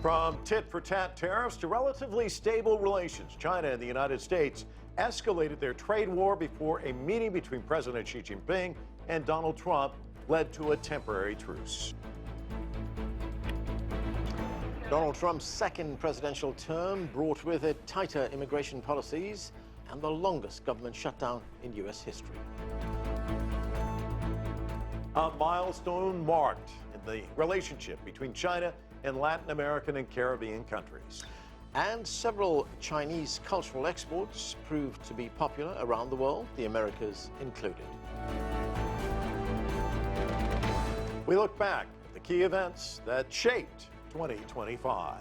From tit-for-tat tariffs to relatively stable relations, China and the United States escalated their trade war before a meeting between President Xi Jinping and Donald Trump led to a temporary truce. Donald Trump's second presidential term brought with it tighter immigration policies and the longest government shutdown in U.S. history. A milestone marked in the relationship between China and Latin American and Caribbean countries. And several Chinese cultural exports proved to be popular around the world, the Americas included. We look back at the key events that shaped 2025.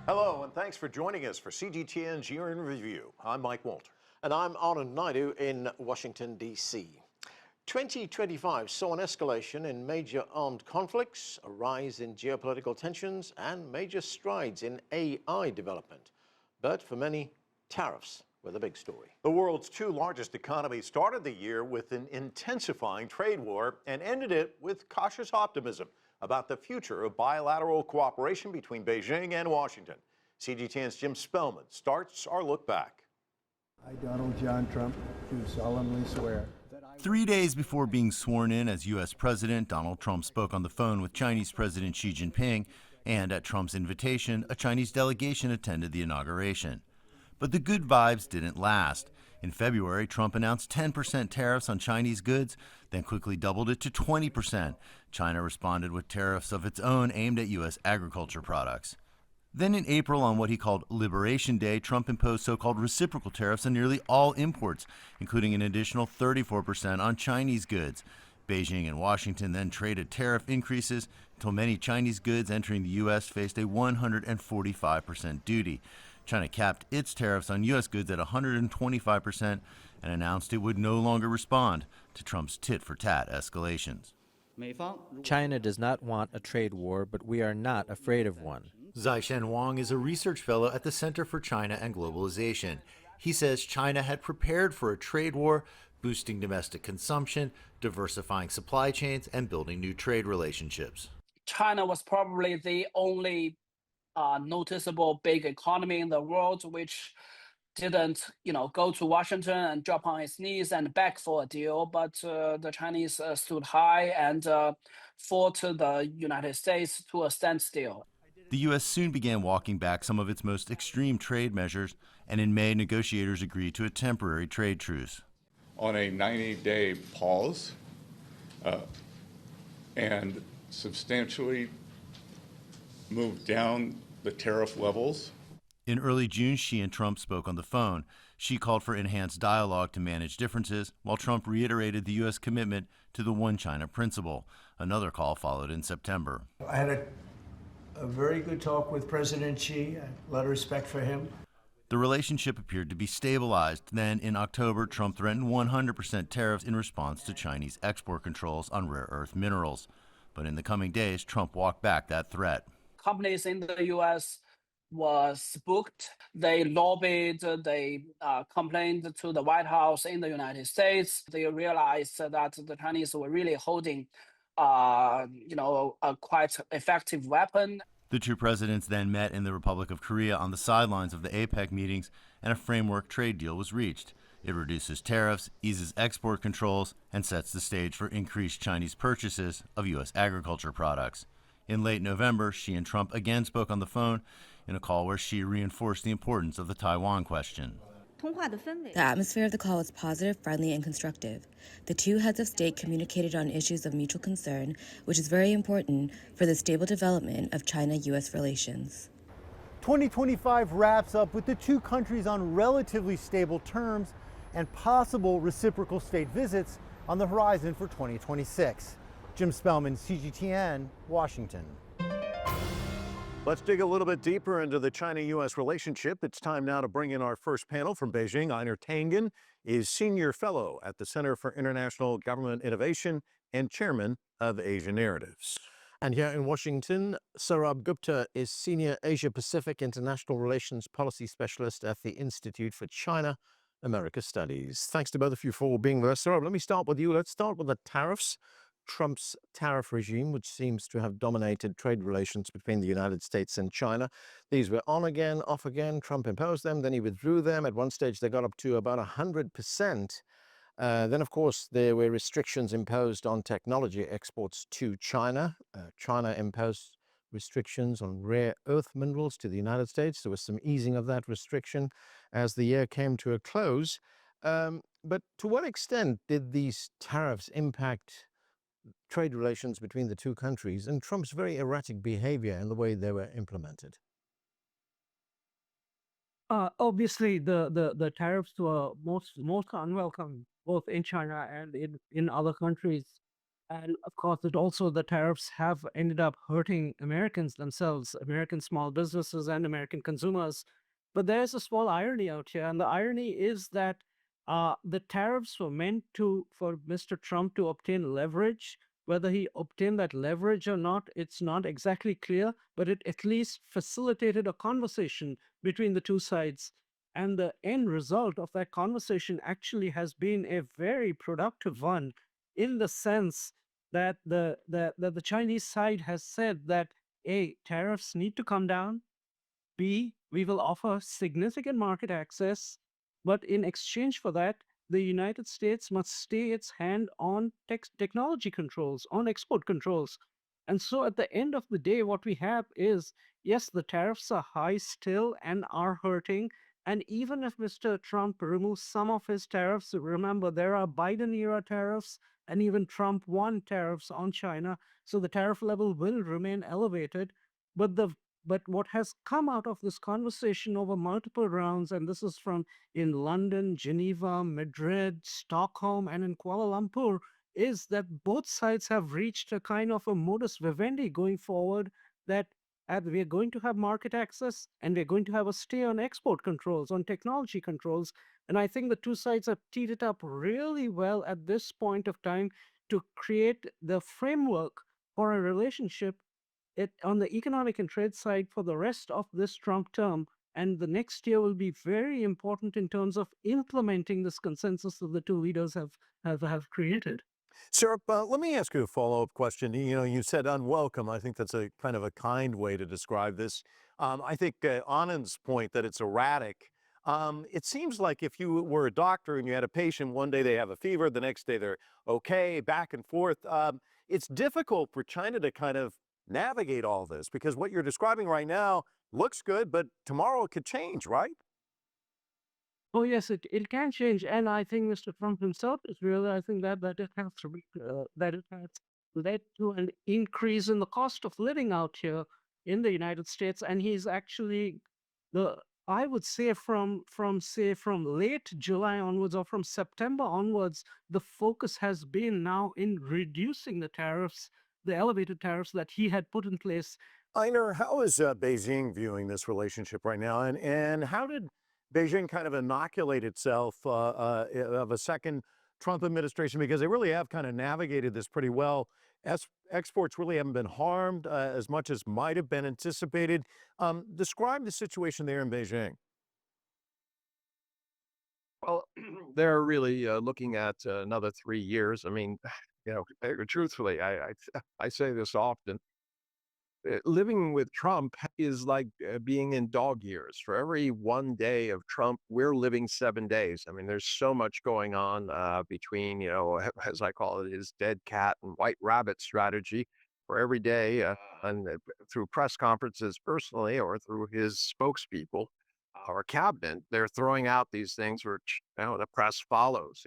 Hello, and thanks for joining us for CGTN's Year in Review. I'm Mike Walter. And I'm Anand Naidu in Washington, D.C. 2025 saw an escalation in major armed conflicts, a rise in geopolitical tensions, and major strides in AI development. But for many, tariffs were the big story. The world's two largest economies started the year with an intensifying trade war and ended it with cautious optimism about the future of bilateral cooperation between Beijing and Washington. CGTN's Jim Spellman starts our look back. I, Donald John Trump, do solemnly swear. 3 days before being sworn in as U.S. President, Donald Trump spoke on the phone with Chinese President Xi Jinping, and at Trump's invitation, a Chinese delegation attended the inauguration. But the good vibes didn't last. In February, Trump announced 10% tariffs on Chinese goods, then quickly doubled it to 20%. China responded with tariffs of its own aimed at U.S. agriculture products. Then in April, on what he called Liberation Day, Trump imposed so-called reciprocal tariffs on nearly all imports, including an additional 34% on Chinese goods. Beijing and Washington then traded tariff increases until many Chinese goods entering the U.S. faced a 145% duty. China capped its tariffs on U.S. goods at 125% and announced it would no longer respond to Trump's tit-for-tat escalations. China does not want a trade war, but we are not afraid of one. Zai-Shen Wang is a research fellow at the Center for China and Globalization. He says China had prepared for a trade war, boosting domestic consumption, diversifying supply chains, and building new trade relationships. China was probably the only noticeable big economy in the world which didn't, go to Washington and drop on its knees and beg for a deal, but the Chinese stood high and fought the United States to a standstill. The U.S. soon began walking back some of its most extreme trade measures, and in May, negotiators agreed to a temporary trade truce. On a 90-day pause and substantially moved down the tariff levels. In early June, Xi and Trump spoke on the phone. Xi called for enhanced dialogue to manage differences, while Trump reiterated the U.S. commitment to the One China principle. Another call followed in September. I had a very good talk with President Xi, a lot of respect for him. The relationship appeared to be stabilized. Then, in October, Trump threatened 100% tariffs in response to Chinese export controls on rare earth minerals. But in the coming days, Trump walked back that threat. Companies in the U.S. was spooked. They lobbied, they complained to the White House in the United States. They realized that the Chinese were really holding a quite effective weapon. The two presidents then met in the Republic of Korea on the sidelines of the APEC meetings, and a framework trade deal was reached. It reduces tariffs, eases export controls, and sets the stage for increased Chinese purchases of U.S. agriculture products. In late November, Xi and Trump again spoke on the phone in a call where Xi reinforced the importance of the Taiwan question. The atmosphere of the call was positive, friendly, and constructive. The two heads of state communicated on issues of mutual concern, which is very important for the stable development of China-U.S. relations. 2025 wraps up with the two countries on relatively stable terms and possible reciprocal state visits on the horizon for 2026. Jim Spellman, CGTN, Washington. Let's dig a little bit deeper into the China-U.S. relationship. It's time now to bring in our first panel from Beijing. Einar Tangen is Senior Fellow at the Center for International Government Innovation and Chairman of Asia Narratives. And here in Washington, Saurabh Gupta is Senior Asia-Pacific International Relations Policy Specialist at the Institute for China-America Studies. Thanks to both of you for being with us. Saurabh, let me start with you. Let's start with the tariffs. Trump's tariff regime, which seems to have dominated trade relations between the United States and China. These were on again, off again. Trump imposed them, then he withdrew them. At one stage, they got up to about 100%. Then, of course, there were restrictions imposed on technology exports to China. China imposed restrictions on rare earth minerals to the United States. There was some easing of that restriction as the year came to a close. But to what extent did these tariffs impact trade relations between the two countries and Trump's very erratic behavior in the way they were implemented? Obviously, the tariffs were most unwelcome, both in China and in other countries. And of course, the tariffs have ended up hurting Americans themselves, American small businesses and American consumers. But there's a small irony out here, and the irony is that the tariffs were meant for Mr. Trump to obtain leverage. Whether he obtained that leverage or not, it's not exactly clear, but it at least facilitated a conversation between the two sides. And the end result of that conversation actually has been a very productive one, in the sense that the Chinese side has said that A, tariffs need to come down. B, we will offer significant market access, but in exchange for that, the United States must stay its hand on technology controls, on export controls. And so at the end of the day, what we have is, yes, the tariffs are high still and are hurting. And even if Mr. Trump removes some of his tariffs, remember there are Biden era tariffs and even Trump 1 tariffs on China. So the tariff level will remain elevated. But what has come out of this conversation over multiple rounds, and this is from in London, Geneva, Madrid, Stockholm, and in Kuala Lumpur, is that both sides have reached a kind of a modus vivendi going forward, that we're going to have market access and we're going to have a stay on export controls, on technology controls. And I think the two sides have teed it up really well at this point of time to create the framework for a relationship on the economic and trade side for the rest of this Trump term. And the next year will be very important in terms of implementing this consensus that the two leaders have created. Sir, let me ask you a follow-up question. You said unwelcome. I think that's a kind of a kind way to describe this. I think Anand's point that it's erratic. It seems like if you were a doctor and you had a patient, one day they have a fever, the next day they're okay, back and forth. It's difficult for China to kind of navigate all this because what you're describing right now looks good, but tomorrow it could change, right? Oh yes, it can change, and I think Mr. Trump himself is realizing that it has to be that it has led to an increase in the cost of living out here in the United States, and he's actually the I would say from late July onwards or from September onwards, the focus has been now in reducing the tariffs, the elevated tariffs that he had put in place. Einer, how is Beijing viewing this relationship right now? And how did Beijing kind of inoculate itself of a second Trump administration? Because they really have kind of navigated this pretty well. Exports really haven't been harmed as much as might have been anticipated. Describe the situation there in Beijing. Well, they're really looking at another 3 years. I mean, truthfully, I say this often. Living with Trump is like being in dog years. For every one day of Trump, we're living 7 days. I mean, there's so much going on between, as I call it, his dead cat and white rabbit strategy. For every day, and through press conferences personally or through his spokespeople or cabinet, they're throwing out these things which the press follows.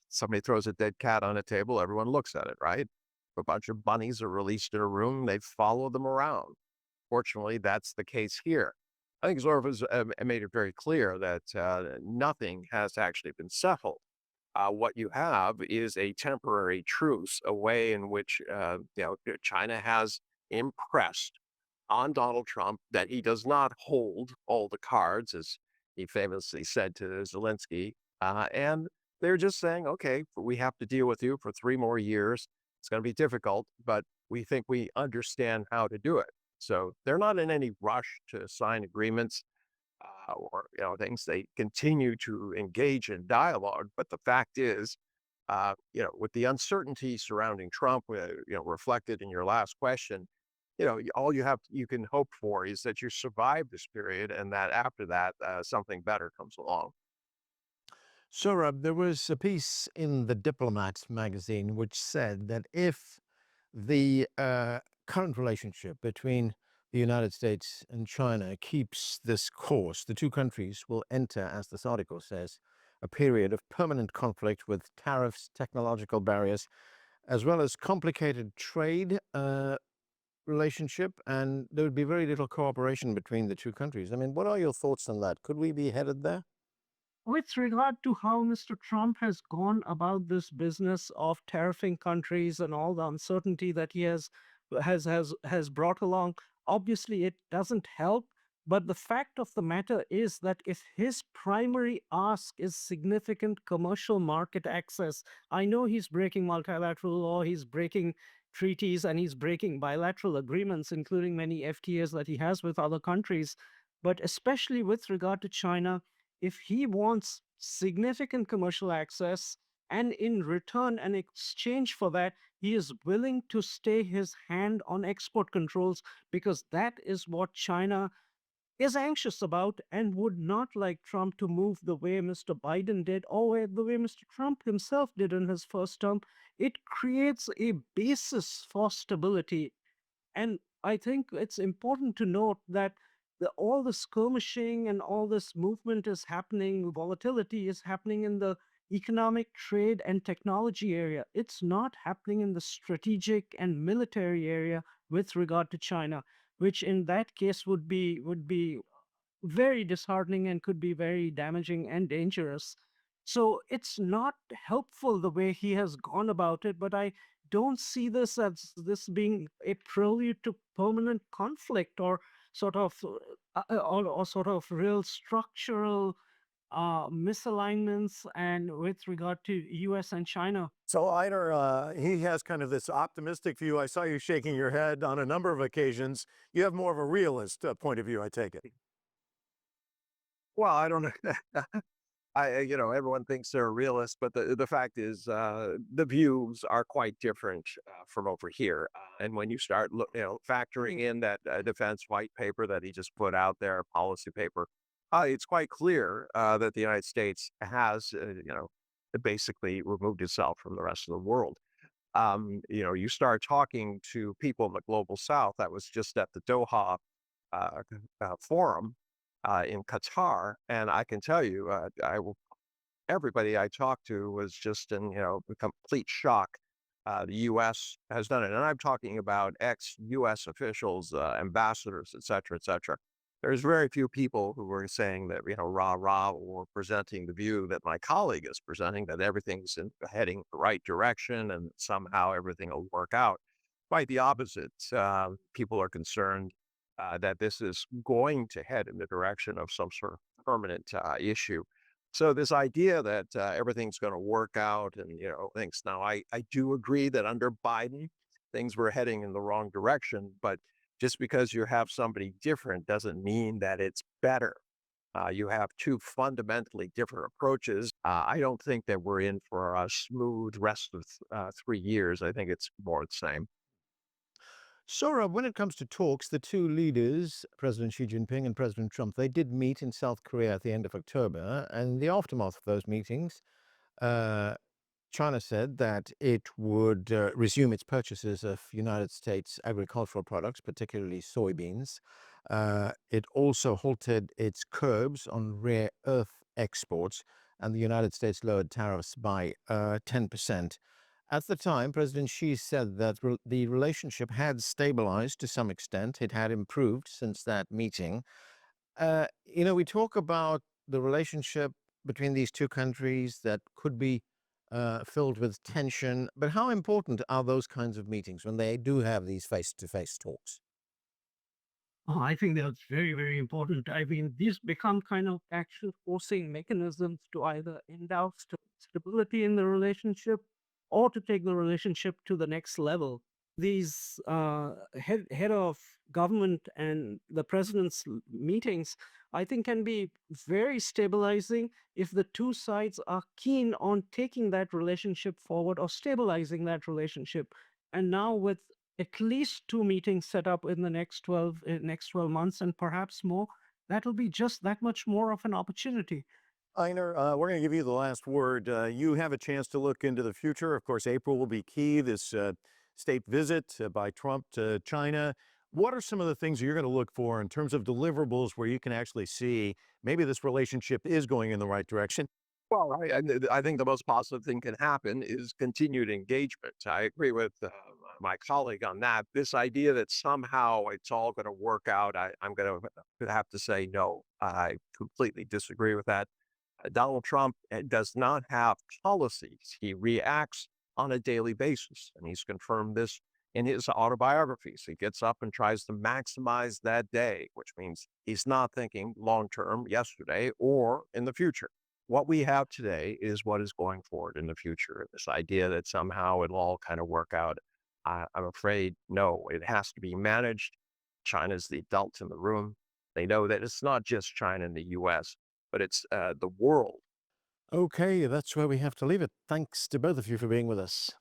Somebody throws a dead cat on a table, everyone looks at it, right? A bunch of bunnies are released in a room, they follow them around. Fortunately, that's the case here. I think Zorf has made it very clear that nothing has actually been settled. What you have is a temporary truce, a way in which China has impressed on Donald Trump that he does not hold all the cards, as he famously said to Zelensky. And they're just saying, okay, we have to deal with you for 3 more years. It's going to be difficult, but we think we understand how to do it. So they're not in any rush to sign agreements or things. They continue to engage in dialogue. But the fact is, with the uncertainty surrounding Trump, reflected in your last question, all you can hope for is that you survive this period and that after that, something better comes along. So, there was a piece in the Diplomat magazine which said that if the current relationship between the United States and China keeps this course, the two countries will enter, as this article says, a period of permanent conflict with tariffs, technological barriers, as well as complicated trade relationship, and there would be very little cooperation between the two countries. I mean, what are your thoughts on that? Could we be headed there? With regard to how Mr. Trump has gone about this business of tariffing countries and all the uncertainty that he has brought along, obviously it doesn't help. But the fact of the matter is that if his primary ask is significant commercial market access, I know he's breaking multilateral law, he's breaking treaties, and he's breaking bilateral agreements, including many FTAs that he has with other countries. But especially with regard to China, if he wants significant commercial access and in return and exchange for that he is willing to stay his hand on export controls, because that is what China is anxious about and would not like Trump to move the way Mr. Biden did or the way Mr. Trump himself did in his first term. It creates a basis for stability. And I think it's important to note that all the skirmishing and all this movement is happening, volatility is happening in the economic, trade, and technology area. It's not happening in the strategic and military area with regard to China, which in that case would be very disheartening and could be very damaging and dangerous. So it's not helpful the way he has gone about it, but I don't see this as this being a prelude to permanent conflict or sort of or sort of real structural misalignments and with regard to US and China. So Einar, he has kind of this optimistic view. I saw you shaking your head on a number of occasions. You have more of a realist point of view, I take it. Well, I don't know. Everyone thinks they're a realist, but the fact is, the views are quite different from over here. And when you start, factoring in that defense white paper that he just put out there, policy paper, it's quite clear that the United States has, basically removed itself from the rest of the world. You start talking to people in the global South. That was just at the Doha uh, forum in Qatar, and I can tell you, everybody I talked to was just in complete shock. The U.S. has done it, and I'm talking about ex-U.S. officials, ambassadors, et cetera, et cetera. There's very few people who were saying that rah rah or presenting the view that my colleague is presenting, that everything's heading the right direction and somehow everything will work out. Quite the opposite. People are concerned that this is going to head in the direction of some sort of permanent issue. So this idea that everything's going to work out and things. Now, I do agree that under Biden things were heading in the wrong direction, but just because you have somebody different doesn't mean that it's better. You have two fundamentally different approaches. I don't think that we're in for a smooth rest of 3 years. I think it's more the same. So, when it comes to talks, the two leaders, President Xi Jinping and President Trump, they did meet in South Korea at the end of October. And in the aftermath of those meetings, uh, China said that it would resume its purchases of United States agricultural products, particularly soybeans. It also halted its curbs on rare earth exports, and the United States lowered tariffs by 10%. At the time, President Xi said that the relationship had stabilized to some extent. It had improved since that meeting. We talk about the relationship between these two countries that could be filled with tension, but how important are those kinds of meetings when they do have these face-to-face talks? Oh, I think that's very, very important. I mean, these become kind of action forcing mechanisms to either endow stability in the relationship or to take the relationship to the next level. these head of government and the president's meetings, I think, can be very stabilizing if the two sides are keen on taking that relationship forward or stabilizing that relationship. And now with at least two meetings set up in the next 12 months and perhaps more, that'll be just that much more of an opportunity. Einer, we're going to give you the last word. You have a chance to look into the future. Of course, April will be key, this state visit by Trump to China. What are some of the things you're going to look for in terms of deliverables where you can actually see maybe this relationship is going in the right direction? Well, I think the most positive thing can happen is continued engagement. I agree with my colleague on that. This idea that somehow it's all going to work out, I'm going to have to say no. I completely disagree with that. Donald Trump does not have policies. He reacts on a daily basis, and he's confirmed this in his autobiographies. He gets up and tries to maximize that day, which means he's not thinking long term, yesterday, or in the future. What we have today is what is going forward in the future. This idea that somehow it'll all kind of work out, I'm afraid, no, it has to be managed. China's the adult in the room. They know that it's not just China and the U.S., but it's the world. Okay, that's where we have to leave it. Thanks to both of you for being with us.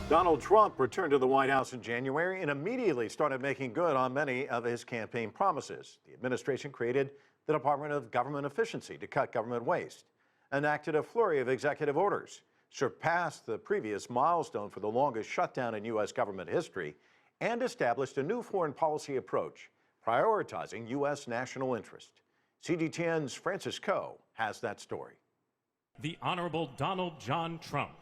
Donald Trump returned to the White House in January and immediately started making good on many of his campaign promises. The administration created the Department of Government Efficiency to cut government waste, enacted a flurry of executive orders, surpassed the previous milestone for the longest shutdown in U.S. government history, and established a new foreign policy approach, prioritizing U.S. national interest. CGTN's Francis Coe has that story. The Honorable Donald John Trump.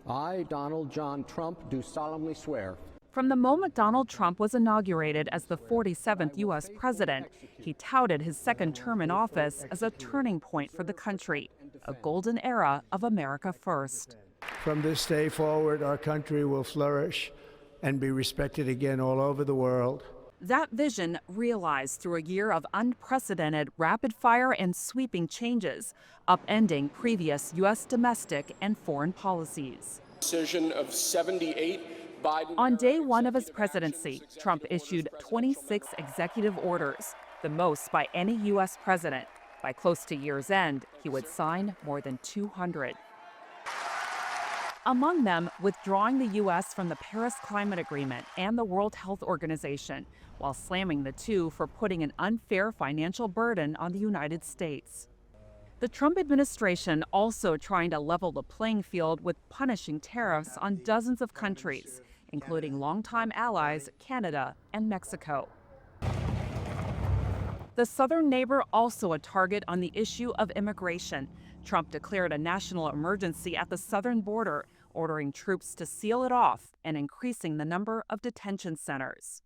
I, Donald John Trump, do solemnly swear. From the moment Donald Trump was inaugurated as the 47th U.S. president, he touted his second term in office as a turning point for the country, a golden era of America first. From this day forward, our country will flourish and be respected again all over the world. That vision realized through a year of unprecedented rapid-fire and sweeping changes, upending previous U.S. domestic and foreign policies. Decision of 78 Biden. On day one of his presidency, Trump issued 26 executive orders, the most by any U.S. president. By close to year's end, he would sign more than 200. Among them, withdrawing the U.S. from the Paris Climate Agreement and the World Health Organization, while slamming the two for putting an unfair financial burden on the United States. The Trump administration also trying to level the playing field with punishing tariffs on dozens of countries, including longtime allies Canada and Mexico. The southern neighbor also a target on the issue of immigration. Trump declared a national emergency at the southern border, ordering troops to seal it off and increasing the number of detention centers.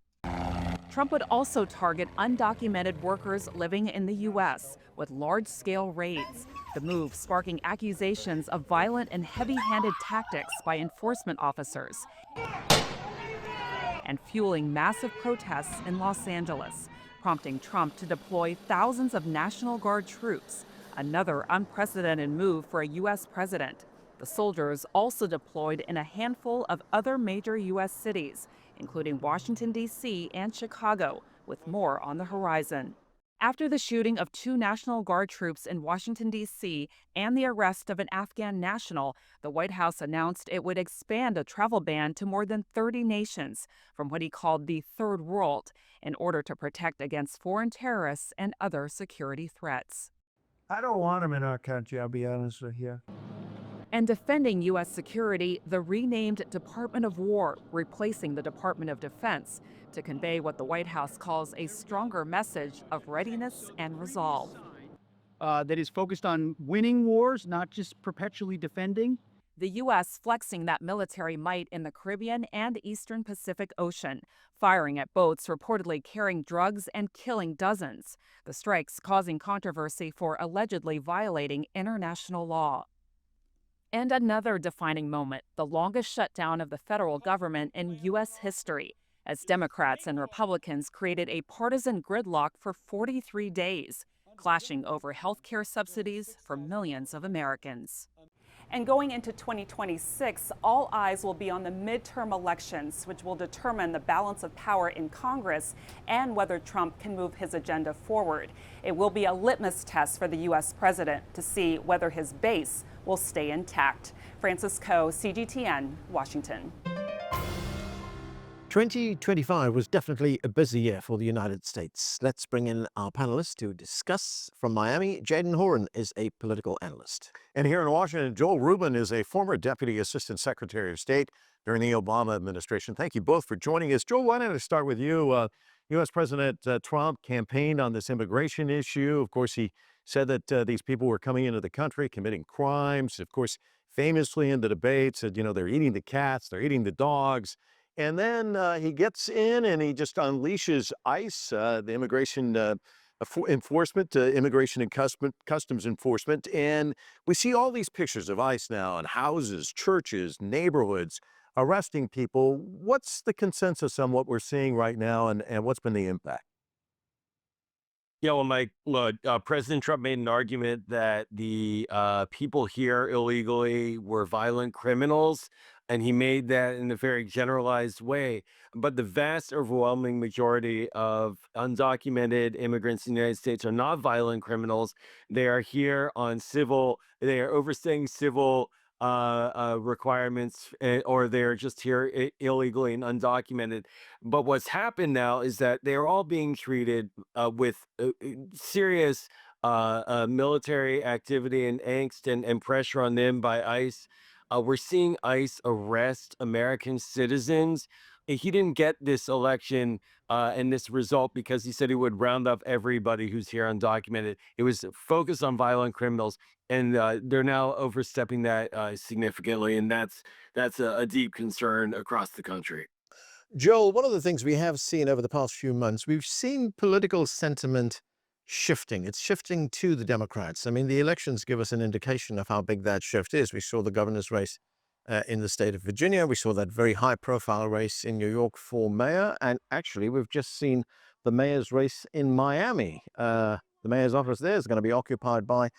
Trump would also target undocumented workers living in the U.S. with large-scale raids, the move sparking accusations of violent and heavy-handed tactics by enforcement officers and fueling massive protests in Los Angeles, prompting Trump to deploy thousands of National Guard troops, another unprecedented move for a U.S. president. The soldiers also deployed in a handful of other major U.S. cities, including Washington, D.C. and Chicago, with more on the horizon. After the shooting of 2 National Guard troops in Washington, D.C. and the arrest of an Afghan national, the White House announced it would expand a travel ban to more than 30 nations from what he called the Third World in order to protect against foreign terrorists and other security threats. I don't want them in our country, I'll be honest with you. And defending U.S. security, the renamed Department of War, replacing the Department of Defense, to convey what the White House calls a stronger message of readiness and resolve. That is focused on winning wars, not just perpetually defending. The U.S. flexing that military might in the Caribbean and Eastern Pacific Ocean, firing at boats reportedly carrying drugs and killing dozens. The strikes causing controversy for allegedly violating international law. And another defining moment, the longest shutdown of the federal government in U.S. history, as Democrats and Republicans created a partisan gridlock for 43 days, clashing over health care subsidies for millions of Americans. And going into 2026, all eyes will be on the midterm elections, which will determine the balance of power in Congress and whether Trump can move his agenda forward. It will be a litmus test for the U.S. president to see whether his base will stay intact. Francis Coe, CGTN, Washington. 2025 was definitely a busy year for the United States. Let's bring in our panelists to discuss. From Miami, Jaden Horan is a political analyst. And here in Washington, Joel Rubin is a former Deputy Assistant Secretary of State during the Obama administration. Thank you both for joining us. Joel, why don't I start with you? U.S. President Trump campaigned on this immigration issue. Of course, he said that these people were coming into the country, committing crimes. Of course, famously in the debate said, they're eating the cats, they're eating the dogs. And then he gets in and he just unleashes ICE, the immigration enforcement, immigration and customs enforcement. And we see all these pictures of ICE now in houses, churches, neighborhoods, arresting people. What's the consensus on what we're seeing right now, and what's been the impact? Yeah, well, Mike, look, President Trump made an argument that the people here illegally were violent criminals, and he made that in a very generalized way. But the vast overwhelming majority of undocumented immigrants in the United States are not violent criminals. They are here on they are overstaying civil requirements, or they're just here illegally and undocumented. But what's happened now is that they're all being treated with serious military activity and angst and pressure on them by ICE. We're seeing ICE arrest American citizens. He didn't get this election and this result because he said he would round up everybody who's here undocumented. It was focused on violent criminals, and they're now overstepping that significantly, and that's a deep concern across the country. Joel, one of the things we have seen over the past few months, we've seen political sentiment shifting. It's shifting to the Democrats. I mean, the elections give us an indication of how big that shift is. We saw the governor's race in the state of Virginia. We saw that very high-profile race in New York for mayor. And actually, we've just seen the mayor's race in Miami. The mayor's office there is going to be occupied by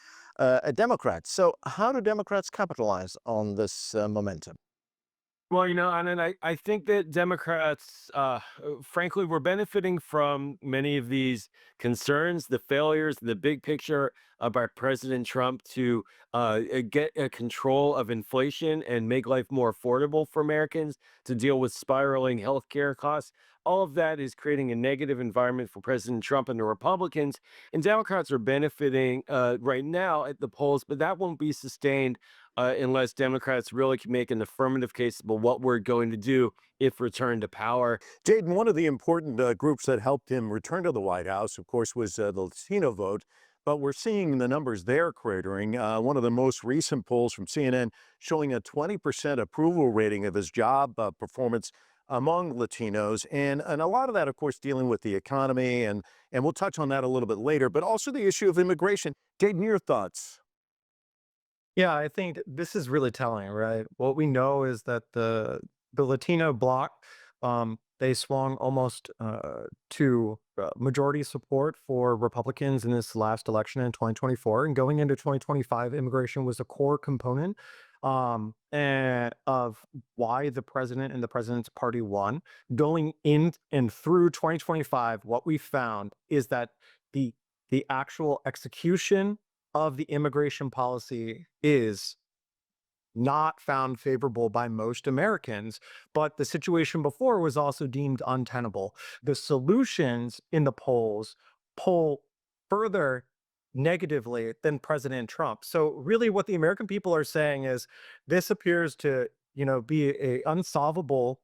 a Democrat. So how do Democrats capitalize on this momentum? Well, and I think that Democrats, frankly, were benefiting from many of these concerns, the failures, the big picture by President Trump to get a control of inflation and make life more affordable for Americans, to deal with spiraling healthcare costs. All of that is creating a negative environment for President Trump and the Republicans. And Democrats are benefiting right now at the polls, but that won't be sustained unless Democrats really can make an affirmative case about what we're going to do if returned to power. Jaden, one of the important groups that helped him return to the White House, of course, was the Latino vote. But we're seeing the numbers there cratering. One of the most recent polls from CNN showing a 20% approval rating of his job performance among Latinos. And a lot of that, of course, dealing with the economy. And we'll touch on that a little bit later, but also the issue of immigration. Jaden, your thoughts? Yeah, I think this is really telling, right? What we know is that the Latino bloc, they swung almost to majority support for Republicans in this last election in 2024, and going into 2025, immigration was a core component of why the president and the president's party won. Going in and through 2025, what we found is that the actual execution of the immigration policy is not found favorable by most Americans, but the situation before was also deemed untenable. The solutions in the polls poll further negatively than President Trump. So really what the American people are saying is this appears to, be a unsolvable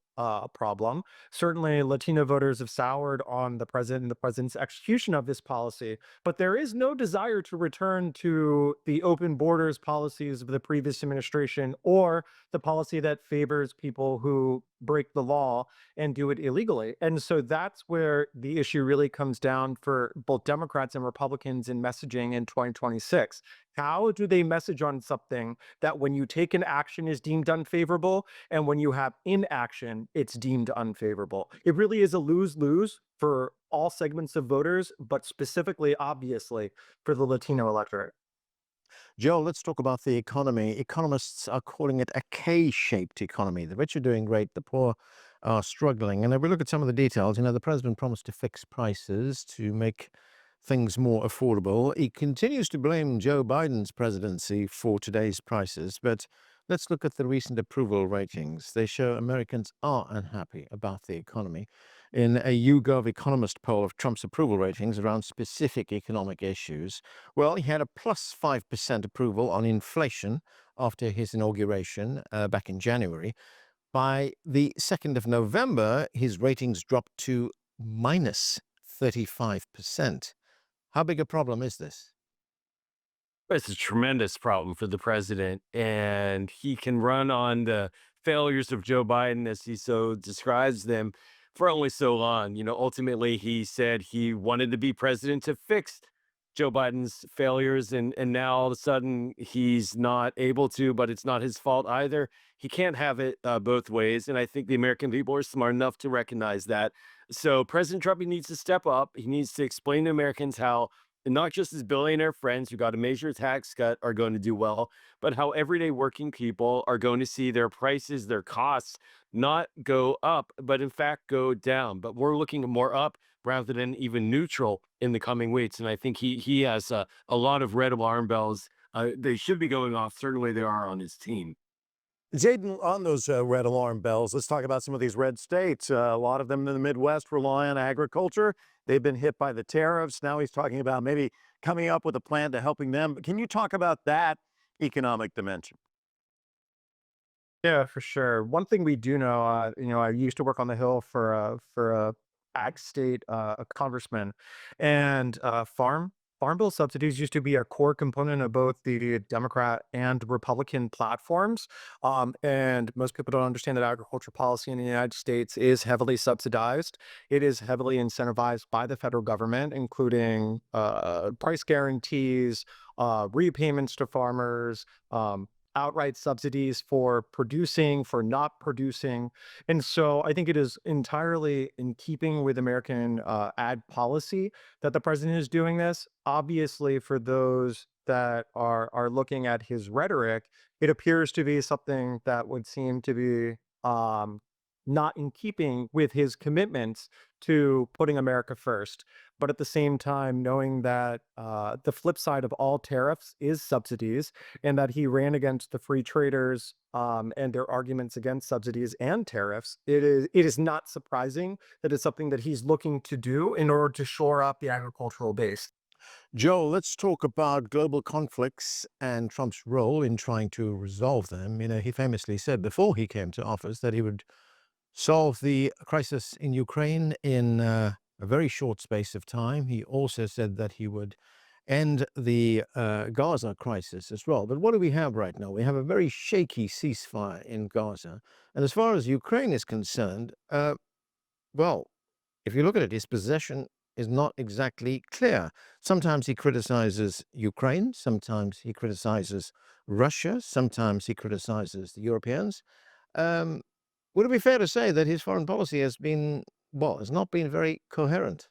problem. Certainly, Latino voters have soured on the president and the president's execution of this policy, but there is no desire to return to the open borders policies of the previous administration or the policy that favors people who break the law and do it illegally. And so that's where the issue really comes down for both Democrats and Republicans in messaging in 2026. How do they message on something that when you take an action is deemed unfavorable, and when you have inaction, it's deemed unfavorable? It really is a lose-lose for all segments of voters, but specifically, obviously, for the Latino electorate. Joe, let's talk about the economy. Economists are calling it a K-shaped economy. The rich are doing great, the poor are struggling. And if we look at some of the details, the president promised to fix prices to make things more affordable. He continues to blame Joe Biden's presidency for today's prices, but let's look at the recent approval ratings. They show Americans are unhappy about the economy. In a YouGov Economist poll of Trump's approval ratings around specific economic issues, well, he had a plus 5% approval on inflation after his inauguration back in January. By the 2nd of November, his ratings dropped to minus 35%. How big a problem is this? It's a tremendous problem for the president, and he can run on the failures of Joe Biden as he so describes them for only so long. Ultimately, he said he wanted to be president to fix Joe Biden's failures, and now all of a sudden he's not able to, but it's not his fault either. He can't have it both ways, and I think the American people are smart enough to recognize that. So President Trump, he needs to step up. He needs to explain to Americans how and not just his billionaire friends who got a major tax cut are going to do well, but how everyday working people are going to see their prices, their costs not go up, but in fact go down. But we're looking more up rather than even neutral in the coming weeks. And I think he has a lot of red alarm bells. They should be going off. Certainly they are on his team. Jaden, on those red alarm bells, let's talk about some of these red states. A lot of them in the Midwest rely on agriculture. They've been hit by the tariffs. Now he's talking about maybe coming up with a plan to helping them. Can you talk about that economic dimension? Yeah, for sure. One thing we do know, I used to work on the Hill for a ag state a congressman, and farm bill subsidies used to be a core component of both the Democrat and Republican platforms. And most people don't understand that agriculture policy in the United States is heavily subsidized. It is heavily incentivized by the federal government, including price guarantees, repayments to farmers. Outright subsidies for producing, for not producing. And so I think it is entirely in keeping with American ad policy that the president is doing this. Obviously, for those that are looking at his rhetoric, it appears to be something that would seem to be not in keeping with his commitments to putting America first. But at the same time, knowing that the flip side of all tariffs is subsidies, and that he ran against the free traders and their arguments against subsidies and tariffs, it is not surprising that it's something that he's looking to do in order to shore up the agricultural base. Joe, let's talk about global conflicts and Trump's role in trying to resolve them. He famously said before he came to office that he would solve the crisis in Ukraine in a very short space of time. He also said that he would end the Gaza crisis as well. But what do we have right now? We have a very shaky ceasefire in Gaza. And as far as Ukraine is concerned, well, if you look at it, his position is not exactly clear. Sometimes he criticizes Ukraine, sometimes he criticizes Russia, sometimes he criticizes the Europeans. Um, would it be fair to say that his foreign policy has not been very coherent?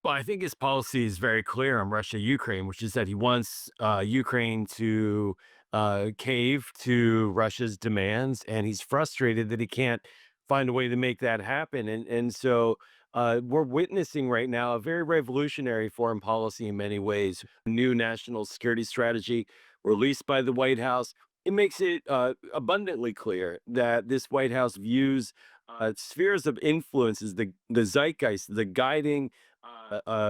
Well, I think his policy is very clear on Russia, Ukraine, which is that he wants Ukraine to cave to Russia's demands, and he's frustrated that he can't find a way to make that happen. And so we're witnessing right now a very revolutionary foreign policy in many ways. New national security strategy released by the White House. It makes it abundantly clear that this White House views spheres of influence as the zeitgeist, the guiding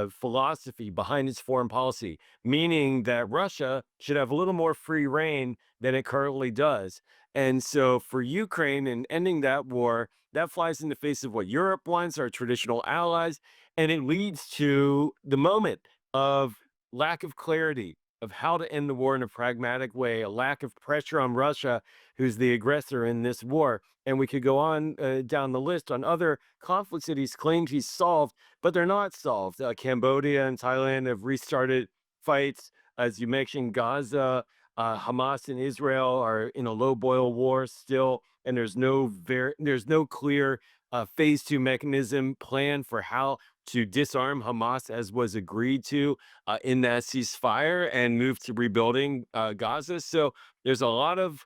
philosophy behind its foreign policy, meaning that Russia should have a little more free reign than it currently does. And so for Ukraine and ending that war, that flies in the face of what Europe wants, our traditional allies, and it leads to the moment of lack of clarity of how to end the war in a pragmatic way, a lack of pressure on Russia, who's the aggressor in this war. And we could go on down the list on other conflicts that he's claimed he's solved, but they're not solved. Cambodia and Thailand have restarted fights. As you mentioned, Gaza, Hamas and Israel are in a low boil war still, and there's no clear phase 2 mechanism plan for how to disarm Hamas, as was agreed to in that ceasefire, and move to rebuilding Gaza. So there's a lot of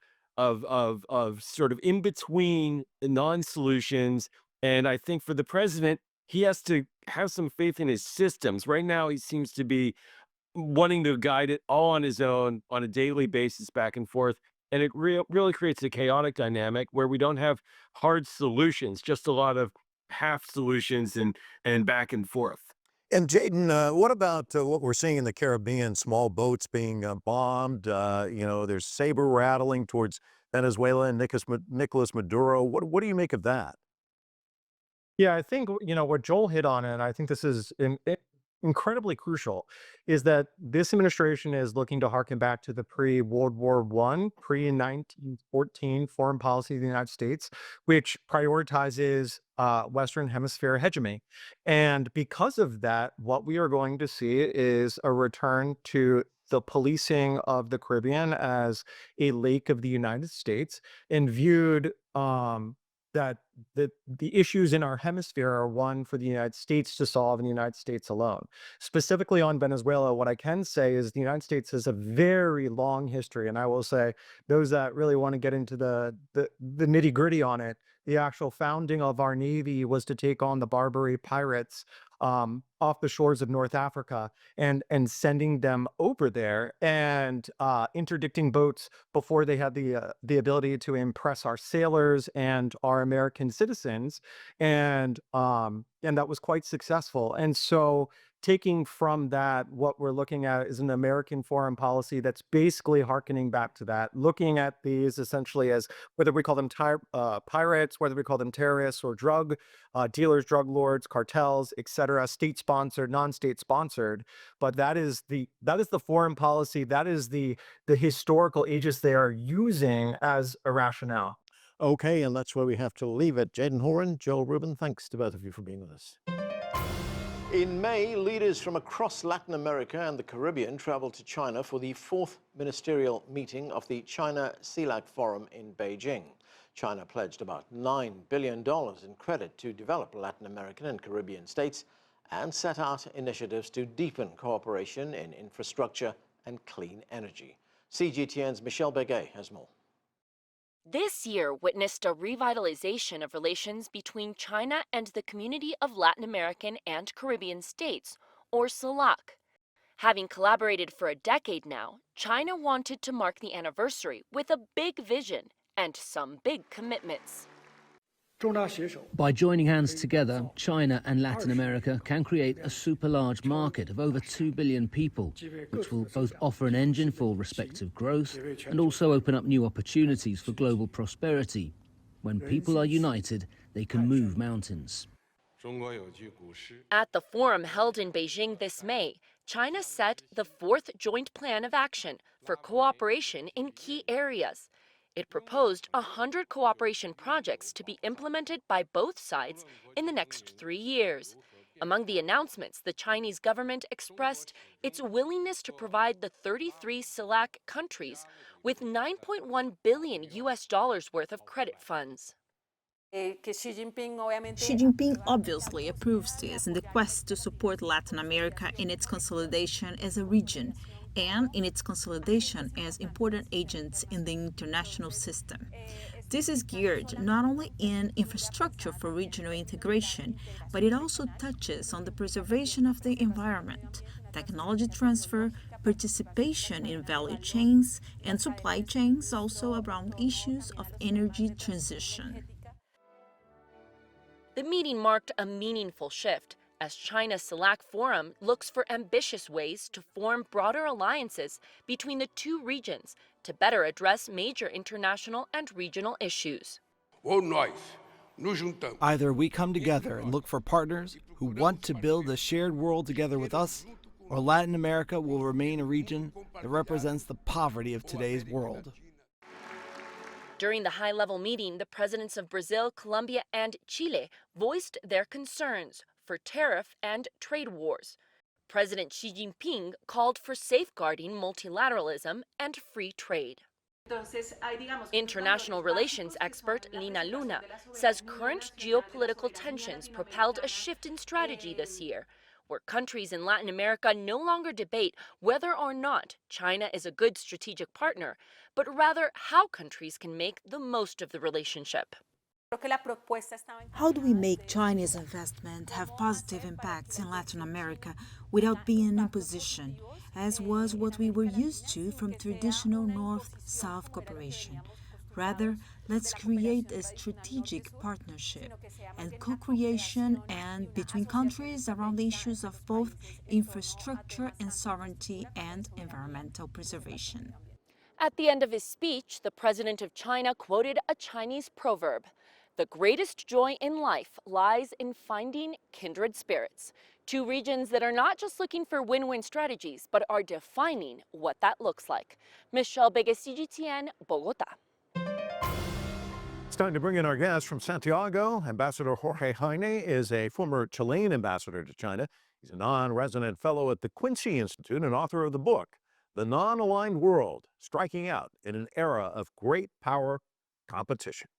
sort of in between non-solutions, and I think for the president, he has to have some faith in his systems. Right now, he seems to be wanting to guide it all on his own on a daily basis, back and forth. And it really creates a chaotic dynamic where we don't have hard solutions, just a lot of half solutions and back and forth. And Jaden, what about what we're seeing in the Caribbean? Small boats being bombed. There's saber rattling towards Venezuela and Nicolas Maduro. What do you make of that? Yeah, I think, what Joel hit on, and I think this is incredibly crucial, is that this administration is looking to harken back to the pre-World War I, pre-1914 foreign policy of the United States, which prioritizes Western Hemisphere hegemony. And because of that, what we are going to see is a return to the policing of the Caribbean as a lake of the United States, and viewed that the issues in our hemisphere are one for the United States to solve in the United States alone. Specifically on Venezuela, what I can say is the United States has a very long history, and I will say those that really want to get into the nitty gritty on it, the actual founding of our Navy was to take on the Barbary pirates off the shores of North Africa, and sending them over there and interdicting boats before they had the ability to impress our sailors and our American citizens, and that was quite successful. And so, taking from that, what we're looking at is an American foreign policy that's basically hearkening back to that, looking at these essentially as, whether we call them pirates, whether we call them terrorists or drug dealers, drug lords, cartels, etc., state sponsored, non-state sponsored, but that is the foreign policy, that is the historical aegis they are using as a rationale. Okay, and that's where we have to leave it. Jaden Horan, Joel Rubin, thanks to both of you for being with us. In May, leaders from across Latin America and the Caribbean traveled to China for the 4th ministerial meeting of the China-CELAC Forum in Beijing. China pledged about $9 billion in credit to develop Latin American and Caribbean states, and set out initiatives to deepen cooperation in infrastructure and clean energy. CGTN's Michelle Begay has more. This year witnessed a revitalization of relations between China and the Community of Latin American and Caribbean States, or CELAC. Having collaborated for a decade now, China wanted to mark the anniversary with a big vision and some big commitments. By joining hands together, China and Latin America can create a super large market of over 2 billion people, which will both offer an engine for respective growth and also open up new opportunities for global prosperity. When people are united, they can move mountains. At the forum held in Beijing this May, China set the 4th Joint Plan of Action for cooperation in key areas. It proposed 100 cooperation projects to be implemented by both sides in the next 3 years. Among the announcements, the Chinese government expressed its willingness to provide the 33 CELAC countries with $9.1 billion worth of credit funds. Xi Jinping obviously approves this in the quest to support Latin America in its consolidation as a region and in its consolidation as important agents in the international system. This is geared not only in infrastructure for regional integration, but it also touches on the preservation of the environment, technology transfer, participation in value chains, and supply chains, also around issues of energy transition. The meeting marked a meaningful shift as China-CELAC Forum looks for ambitious ways to form broader alliances between the two regions to better address major international and regional issues. Either we come together and look for partners who want to build a shared world together with us, or Latin America will remain a region that represents the poverty of today's world. During the high-level meeting, the presidents of Brazil, Colombia, and Chile voiced their concerns for tariff and trade wars. President Xi Jinping called for safeguarding multilateralism and free trade. International relations expert Lina Luna says current geopolitical tensions propelled a shift in strategy this year, where countries in Latin America no longer debate whether or not China is a good strategic partner, but rather how countries can make the most of the relationship. How do we make Chinese investment have positive impacts in Latin America without being an imposition, as was what we were used to from traditional North-South cooperation? Rather, let's create a strategic partnership and co-creation and between countries around the issues of both infrastructure and sovereignty and environmental preservation. At the end of his speech, the president of China quoted a Chinese proverb: "The greatest joy in life lies in finding kindred spirits." Two regions that are not just looking for win-win strategies, but are defining what that looks like. Michelle Begues, CGTN, Bogota. It's time to bring in our guest from Santiago. Ambassador Jorge Heine is a former Chilean ambassador to China. He's a non-resident fellow at the Quincy Institute and author of the book, The Non-Aligned World, Striking Out in an Era of Great Power Competition.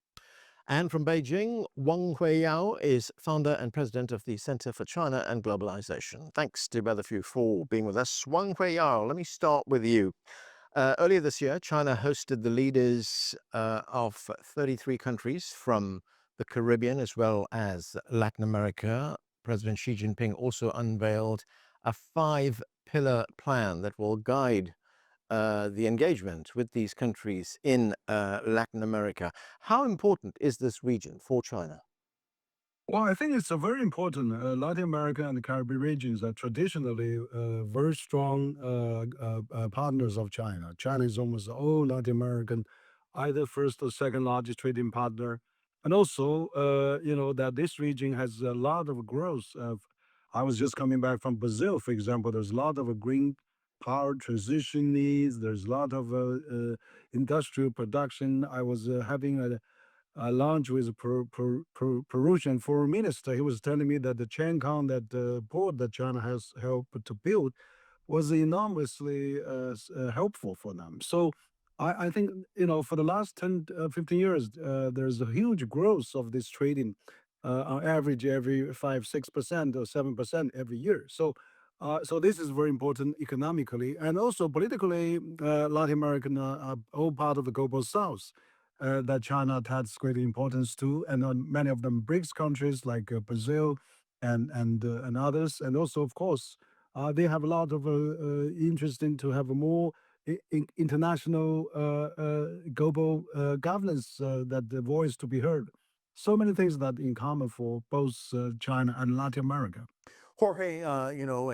And from Beijing, Wang Huiyao is founder and president of the Center for China and Globalization. Thanks to both of you for being with us. Wang Huiyao, let me start with you. Earlier this year, China hosted the leaders of 33 countries from the Caribbean as well as Latin America. President Xi Jinping also unveiled a 5-pillar plan that will guide the engagement with these countries in Latin America. How important is this region for China? Well, I think it's a very important. Latin America and the Caribbean regions are traditionally very strong partners of China. China is almost all Latin American, either first or second largest trading partner. And also, that this region has a lot of growth. I was just coming back from Brazil, for example. There's a lot of green power transition needs. There's a lot of industrial production. I was having a lunch with a Peruvian foreign minister. He was telling me that the Changkang, that port that China has helped to build, was enormously helpful for them. So I think, for the last 10, 15 years, there's a huge growth of this trading, on average every 5, 6% or 7% every year. So this is very important economically and also politically. Latin American are all part of the global South. That China attaches great importance to, and on many of them BRICS countries like Brazil and others, and also of course they have a lot of interest in to have a more international global governance, that the voice to be heard. So many things that in common for both China and Latin America. Jorge,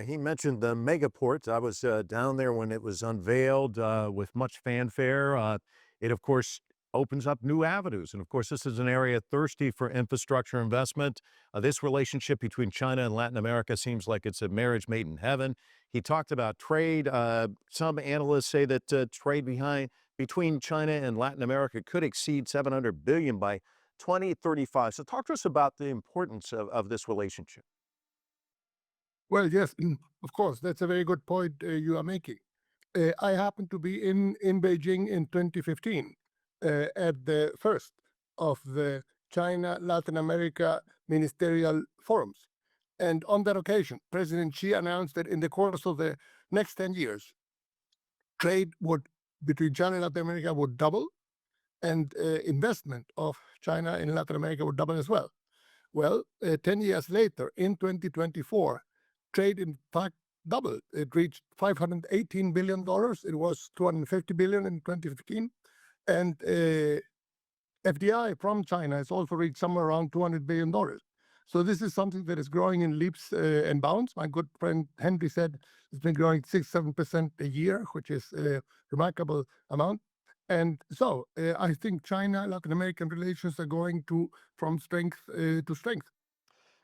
he mentioned the megaport. I was down there when it was unveiled with much fanfare. It, of course, opens up new avenues. And of course, this is an area thirsty for infrastructure investment. This relationship between China and Latin America seems like it's a marriage made in heaven. He talked about trade. Some analysts say that trade between China and Latin America could exceed $700 billion by 2035. So talk to us about the importance of this relationship. Well, yes, of course, that's a very good point you are making. I happened to be in Beijing in 2015. At the first of the China-Latin America ministerial forums. And on that occasion, President Xi announced that in the course of the next 10 years, trade between China and Latin America would double, and investment of China in Latin America would double as well. Well, 10 years later, in 2024, trade in fact doubled. It reached $518 billion. It was $250 billion in 2015. And FDI from China has also reached somewhere around $200 billion. So this is something that is growing in leaps and bounds. My good friend Henry said it's been growing 6-7% a year, which is a remarkable amount. And so I think China-Latin American relations are going from strength to strength.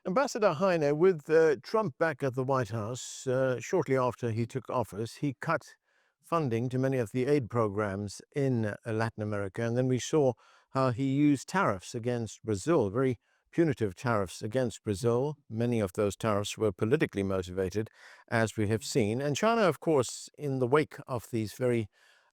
Ambassador Heine, with Trump back at the White House, shortly after he took office, he cut funding to many of the aid programs in Latin America. And then we saw how he used tariffs against Brazil, very punitive tariffs against Brazil. Many of those tariffs were politically motivated, as we have seen. And China, of course, in the wake of these very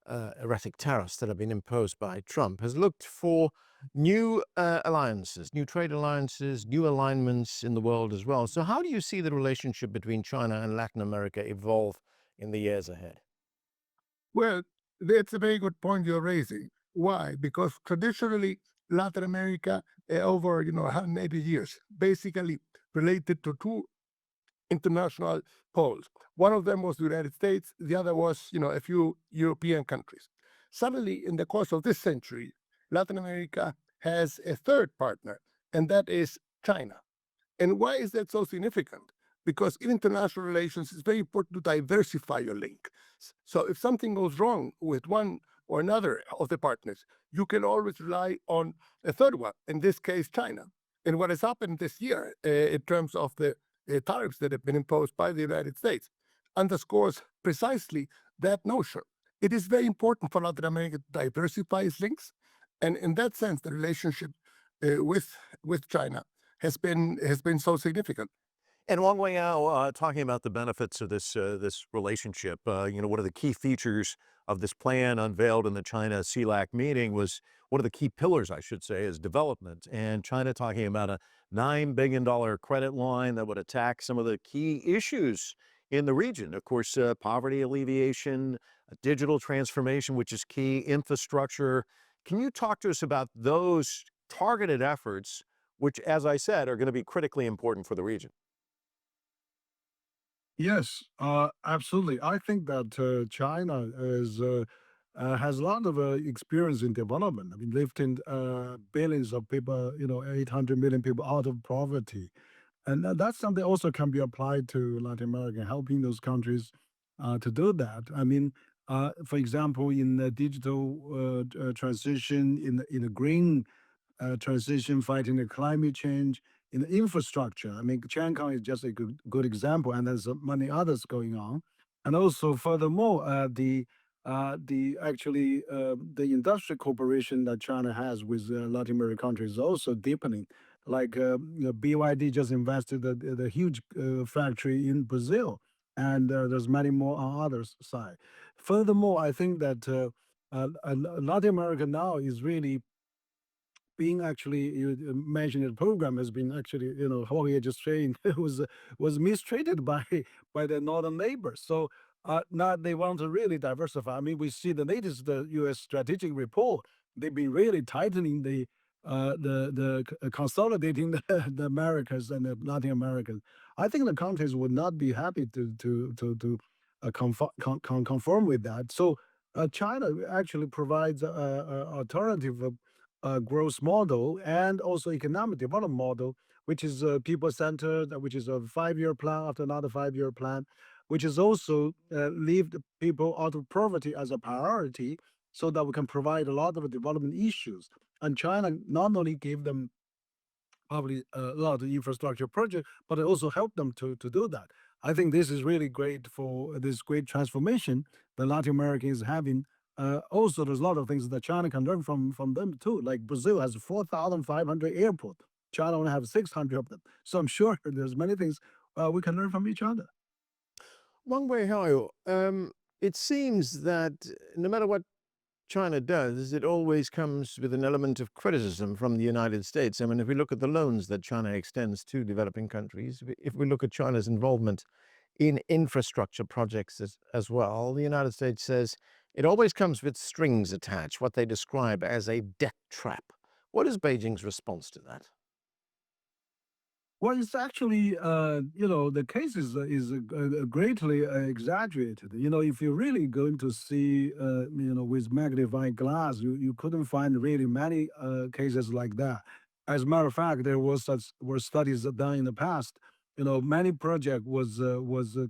erratic tariffs that have been imposed by Trump, has looked for new alliances, new trade alliances, new alignments in the world as well. So, how do you see the relationship between China and Latin America evolve in the years ahead? Well, that's a very good point you're raising. Why? Because traditionally, Latin America, over 180 years, basically related to two international poles. One of them was the United States, the other was, a few European countries. Suddenly, in the course of this century, Latin America has a third partner, and that is China. And why is that so significant? Because in international relations, it's very important to diversify your link. So if something goes wrong with one or another of the partners, you can always rely on a third one, in this case, China. And what has happened this year in terms of the tariffs that have been imposed by the United States underscores precisely that notion. It is very important for Latin America to diversify its links. And in that sense, the relationship with China has been so significant. And Wang Weiyao, talking about the benefits of this relationship, one of the key features of this plan unveiled in the China CELAC meeting was one of the key pillars, I should say, is development. And China talking about a $9 billion credit line that would attack some of the key issues in the region. Of course, poverty alleviation, digital transformation, which is key, infrastructure. Can you talk to us about those targeted efforts, which, as I said, are going to be critically important for the region? Yes, absolutely. I think that China has a lot of experience in development. I mean, lifting billions of people, 800 million people out of poverty. And that's something also can be applied to Latin America, helping those countries to do that. I mean, for example, in the digital transition, in the green transition, fighting the climate change, in the infrastructure. I mean, Chiang is just a good example, and there's many others going on. And also, furthermore, the industrial cooperation that China has with Latin American countries is also deepening. Like BYD just invested the huge factory in Brazil, and there's many more on others side. Furthermore, I think that Latin America now is really being actually you mentioned the program has been actually how we are just saying was mistreated by their northern neighbors. So now they want to really diversify. I mean, we see the latest U.S. strategic report. They've been really tightening consolidating the Americas and the Latin Americas. I think the countries would not be happy to conform with that. So China actually provides a alternative growth model and also economic development model, which is people-centered, which is a 5-year plan after another 5-year plan, which is also leave the people out of poverty as a priority so that we can provide a lot of development issues. And China not only gave them probably a lot of infrastructure project, but it also helped them to do that. I think this is really great for this great transformation that Latin America is having. Also, there's a lot of things that China can learn from them too. Like Brazil has 4,500 airports. China only have 600 of them. So I'm sure there's many things we can learn from each other. Wang Weihao, it seems that no matter what China does, it always comes with an element of criticism from the United States. I mean, if we look at the loans that China extends to developing countries, if we look at China's involvement in infrastructure projects as well, the United States says it always comes with strings attached, what they describe as a debt trap. What is Beijing's response to that? Well, it's actually, the case is greatly exaggerated. If you're really going to see, with magnifying glass, you couldn't find really many cases like that. As a matter of fact, were studies done in the past. Many project was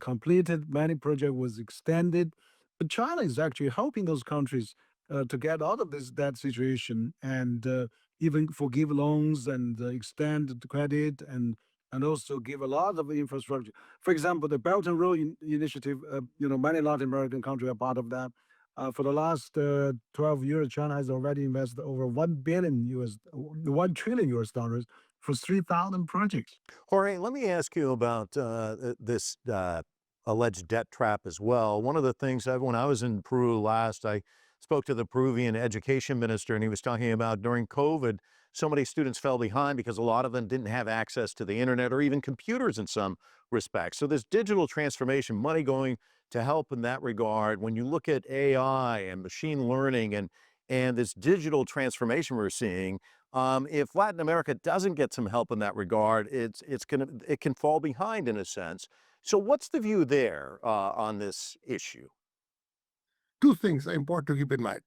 completed, many project was extended, but China is actually helping those countries to get out of this debt situation and even forgive loans and extend the credit and also give a lot of infrastructure. For example, the Belt and Road Initiative, many Latin American countries are part of that. For the last 12 years, China has already invested over $1 trillion US dollars for 3,000 projects. Jorge, let me ask you about this alleged debt trap as well. One of the things when I was in Peru last, I spoke to the Peruvian education minister, and he was talking about during COVID, so many students fell behind because a lot of them didn't have access to the internet or even computers in some respects. So this digital transformation, money going to help in that regard. When you look at AI and machine learning and this digital transformation we're seeing, if Latin America doesn't get some help in that regard, it can fall behind in a sense. So what's the view there on this issue? Two things are important to keep in mind.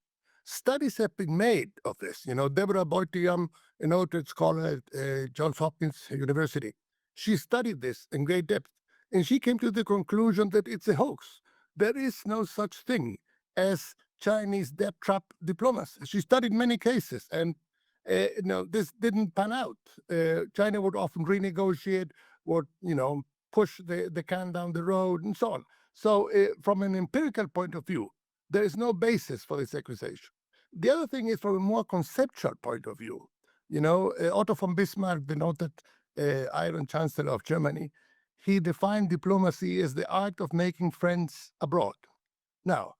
Studies have been made of this. Deborah Boitiam, a noted scholar at Johns Hopkins University, she studied this in great depth, and she came to the conclusion that it's a hoax. There is no such thing as Chinese debt trap diplomacy. She studied many cases, and this didn't pan out. China would often renegotiate, would push the can down the road, and so on. So, from an empirical point of view, there is no basis for this accusation. The other thing is from a more conceptual point of view. Otto von Bismarck, the noted Iron Chancellor of Germany, he defined diplomacy as the art of making friends abroad. Now,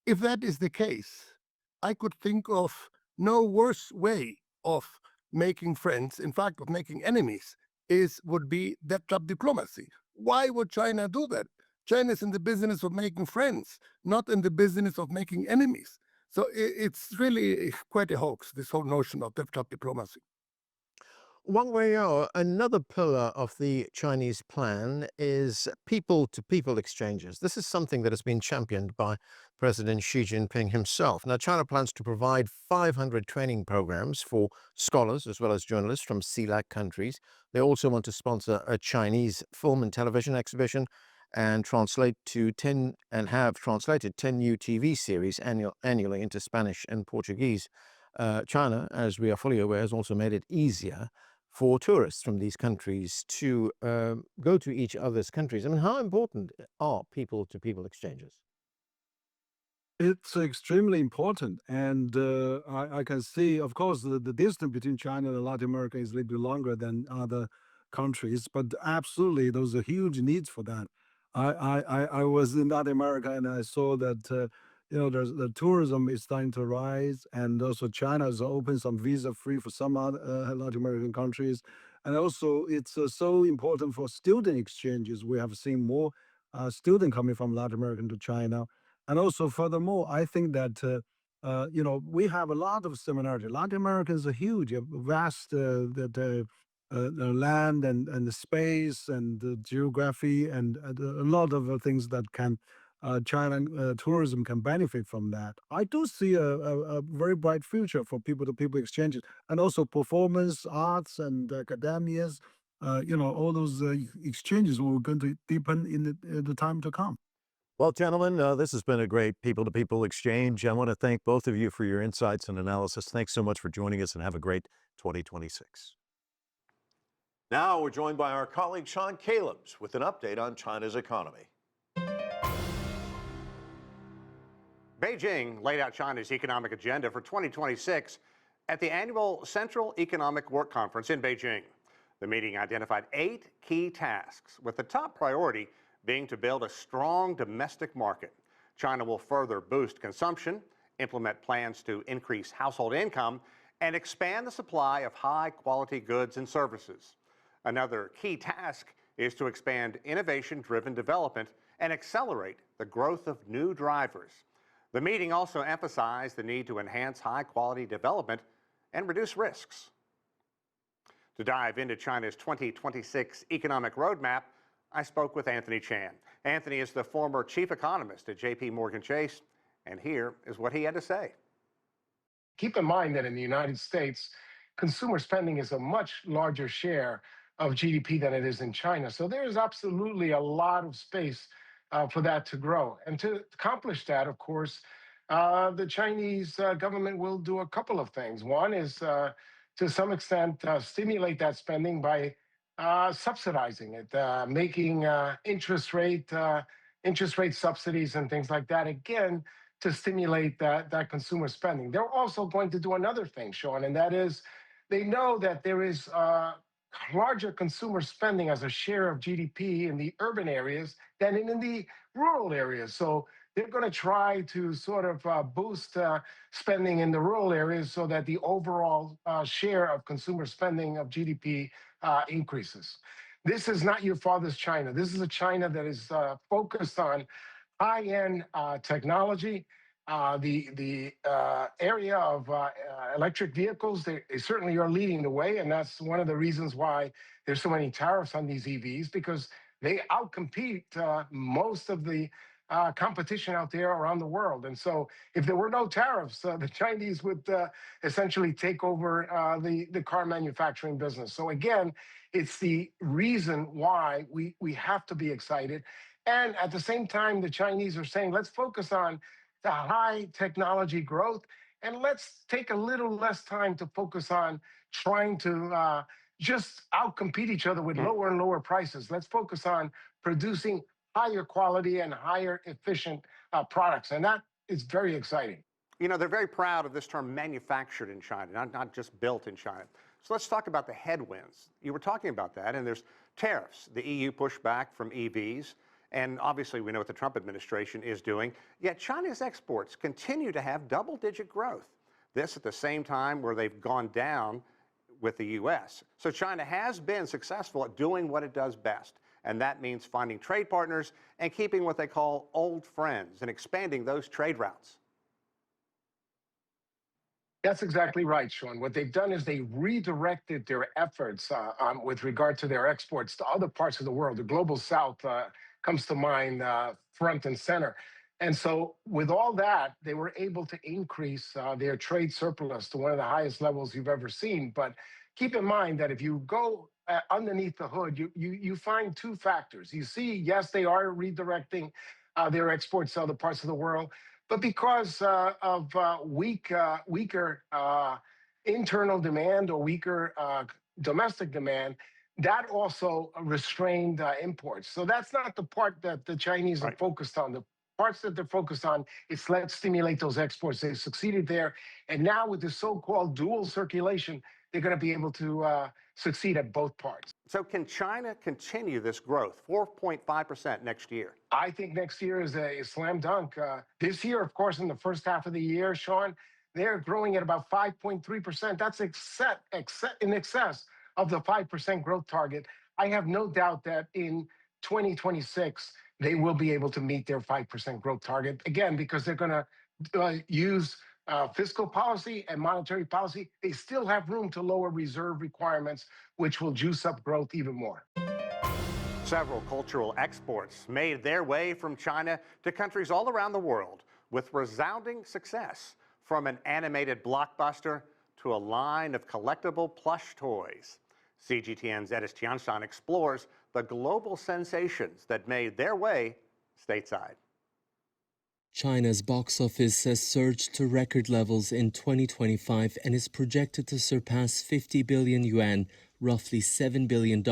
if that is the case, I could think of no worse way of making friends, in fact, of making enemies, would be debt trap diplomacy. Why would China do that? China is in the business of making friends, not in the business of making enemies. So it's really quite a hoax, this whole notion of debt trap diplomacy. Wang Weiyao, another pillar of the Chinese plan is people-to-people exchanges. This is something that has been championed by President Xi Jinping himself. Now, China plans to provide 500 training programs for scholars as well as journalists from CELAC countries. They also want to sponsor a Chinese film and television exhibition and have translated 10 new TV series annually into Spanish and Portuguese. China, as we are fully aware, has also made it easier for tourists from these countries to go to each other's countries. I mean, how important are people-to-people exchanges? It's extremely important. And I can see, of course, the distance between China and Latin America is a little bit longer than other countries, but absolutely, those are huge needs for that. I was in Latin America and I saw that there's the tourism is starting to rise, and also China has opened some visa free for some other Latin American countries, and also it's so important for student exchanges. We have seen more students coming from Latin America to China, and also furthermore, I think that we have a lot of similarity. Latin America is a huge, vast land and the space and the geography and a lot of things that can China tourism can benefit from that. I do see a very bright future for people-to-people exchanges, and also performance arts and academias. All those exchanges will going to deepen in the time to come. Well, gentlemen, this has been a great people-to-people exchange. I want to thank both of you for your insights and analysis. Thanks so much for joining us, and have a great 2026. Now we're joined by our colleague Sean Calebs with an update on China's economy. Beijing laid out China's economic agenda for 2026 at the annual Central Economic Work Conference in Beijing. The meeting identified 8 key tasks, with the top priority being to build a strong domestic market. China will further boost consumption, implement plans to increase household income, and expand the supply of high-quality goods and services. Another key task is to expand innovation-driven development and accelerate the growth of new drivers. The meeting also emphasized the need to enhance high-quality development and reduce risks. To dive into China's 2026 economic roadmap, I spoke with Anthony Chan. Anthony is the former chief economist at J.P. Morgan Chase, and here is what he had to say. Keep in mind that in the United States, consumer spending is a much larger share of GDP than it is in China. So there is absolutely a lot of space for that to grow. And to accomplish that, of course, the Chinese government will do a couple of things. One is, to some extent, stimulate that spending by subsidizing it, making interest rate subsidies and things like that, again, to stimulate that consumer spending. They're also going to do another thing, Sean, and that is they know that there is larger consumer spending as a share of GDP in the urban areas than in the rural areas. So they're going to try to sort of boost spending in the rural areas so that the overall share of consumer spending of GDP increases. This is not your father's China. This is a China that is focused on high-end technology. The area of electric vehicles, they certainly are leading the way, and that's one of the reasons why there's so many tariffs on these EVs, because they outcompete most of the competition out there around the world. And so if there were no tariffs, the Chinese would essentially take over the car manufacturing business. So again, it's the reason why we have to be excited. And at the same time, the Chinese are saying, let's focus on the high technology growth, and let's take a little less time to focus on trying to just outcompete each other with lower and lower prices. Let's focus on producing higher quality and higher efficient products. And that is very exciting. You know, they're very proud of this term manufactured in China, not just built in China. So let's talk about the headwinds. You were talking about that, and there's tariffs. The EU pushback from EVs. And obviously, we know what the Trump administration is doing. Yet China's exports continue to have double-digit growth. This at the same time where they've gone down with the U.S. So China has been successful at doing what it does best. And that means finding trade partners and keeping what they call old friends and expanding those trade routes. That's exactly right, Sean. What they've done is they redirected their efforts with regard to their exports to other parts of the world. The global south comes to mind front and center. And so with all that, they were able to increase their trade surplus to one of the highest levels you've ever seen. But keep in mind that if you go underneath the hood, you find two factors. You see, yes, they are redirecting their exports to other parts of the world, but because of weaker internal demand or weaker domestic demand, that also restrained imports. So that's not the part that the Chinese are focused on. The parts that they're focused on is let's stimulate those exports. They succeeded there. And now with the so-called dual circulation, they're going to be able to succeed at both parts. So can China continue this growth, 4.5% next year? I think next year is a slam dunk. This year, of course, in the first half of the year, Sean, they're growing at about 5.3%. That's in excess of the 5% growth target. I have no doubt that in 2026, they will be able to meet their 5% growth target, again, because they're going to use fiscal policy and monetary policy. They still have room to lower reserve requirements, which will juice up growth even more. Several cultural exports made their way from China to countries all around the world with resounding success, from an animated blockbuster to a line of collectible plush toys. CGTN's Edis Tianshan explores the global sensations that made their way stateside. China's box office has surged to record levels in 2025 and is projected to surpass 50 billion yuan, roughly $7 billion